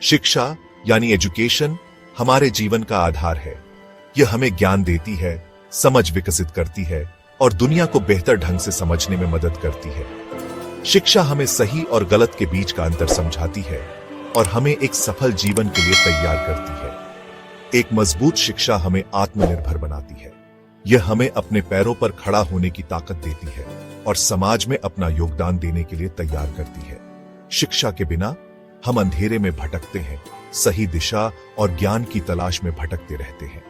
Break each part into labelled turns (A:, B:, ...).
A: शिक्षा यानी एजुकेशन हमारे जीवन का आधार है। यह हमें ज्ञान देती है, समझ विकसित करती है और दुनिया को बेहतर ढंग से समझने में मदद करती है। शिक्षा हमें सही और गलत के बीच का अंतर समझाती है और हमें एक सफल जीवन के लिए तैयार करती है। एक मजबूत शिक्षा हमें आत्मनिर्भर बनाती है। यह हमें अपने पैरों पर खड़ा होने की ताकत देती है और समाज में अपना योगदान देने के लिए तैयार करती है। शिक्षा के बिना हम अंधेरे में भटकते हैं, सही दिशा और ज्ञान की तलाश में भटकते रहते हैं।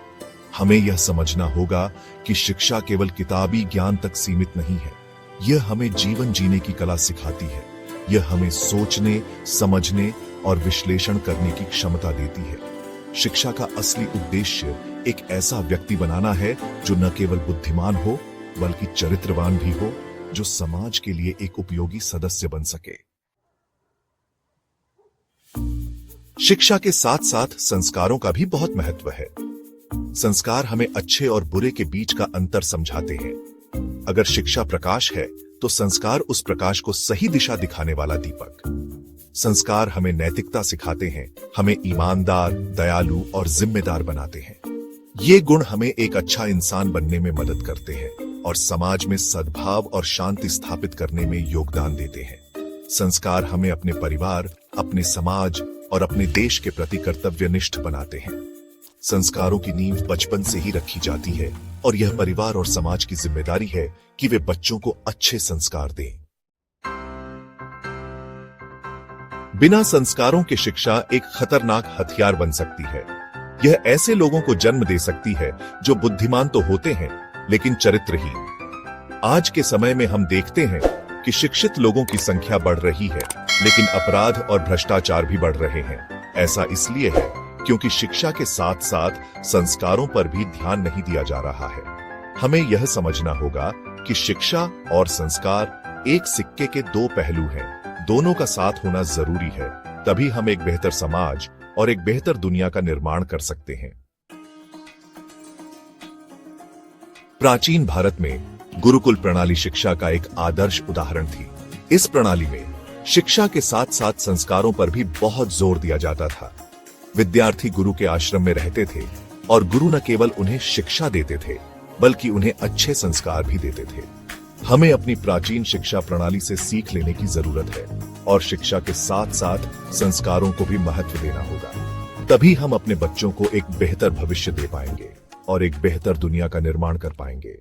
A: हमें यह समझना होगा कि शिक्षा केवल किताबी ज्ञान तक सीमित नहीं है। यह हमें जीवन जीने की कला सिखाती है। यह हमें सोचने, समझने और विश्लेषण करने की क्षमता देती है। शिक्षा का असली उद्देश्य एक ऐसा व्यक्ति बनाना है जो न केवल बुद्धिमान हो बल्कि चरित्रवान भी हो, जो समाज के लिए एक उपयोगी सदस्य बन सके। शिक्षा के साथ साथ संस्कारों का भी बहुत महत्व है। संस्कार हमें अच्छे और बुरे के बीच का अंतर समझाते हैं। अगर शिक्षा प्रकाश है तो संस्कार उस प्रकाश को सही दिशा दिखाने वाला दीपक। संस्कार हमें नैतिकता सिखाते हैं, हमें ईमानदार, दयालु और जिम्मेदार बनाते हैं। ये गुण हमें एक अच्छा इंसान बनने में मदद करते हैं और समाज में सद्भाव और शांति स्थापित करने में योगदान देते हैं। संस्कार हमें अपने परिवार, अपने समाज और अपने देश के प्रति कर्तव्यनिष्ठ बनाते हैं। संस्कारों की नींव बचपन से ही रखी जाती है और यह परिवार और समाज की जिम्मेदारी है कि वे बच्चों को अच्छे संस्कार दें। बिना संस्कारों के शिक्षा एक खतरनाक हथियार बन सकती है। यह ऐसे लोगों को जन्म दे सकती है जो बुद्धिमान तो होते हैं लेकिन चरित्रहीन। आज के समय में हम देखते हैं कि शिक्षित लोगों की संख्या बढ़ रही है लेकिन अपराध और भ्रष्टाचार भी बढ़ रहे हैं। ऐसा इसलिए है क्योंकि शिक्षा के साथ साथ संस्कारों पर भी ध्यान नहीं दिया जा रहा है। हमें यह समझना होगा कि शिक्षा और संस्कार एक सिक्के के दो पहलू हैं। दोनों का साथ होना जरूरी है, तभी हम एक बेहतर समाज और एक बेहतर दुनिया का निर्माण कर सकते हैं। प्राचीन भारत में गुरुकुल प्रणाली शिक्षा का एक आदर्श उदाहरण थी। इस प्रणाली में शिक्षा के साथ साथ संस्कारों पर भी बहुत जोर दिया जाता था। विद्यार्थी गुरु के आश्रम में रहते थे और गुरु न केवल उन्हें शिक्षा देते थे बल्कि उन्हें अच्छे संस्कार भी देते थे। हमें अपनी प्राचीन शिक्षा प्रणाली से सीख लेने की जरूरत है और शिक्षा के साथ साथ संस्कारों को भी महत्व देना होगा। तभी हम अपने बच्चों को एक बेहतर भविष्य दे पाएंगे और एक बेहतर दुनिया का निर्माण कर पाएंगे।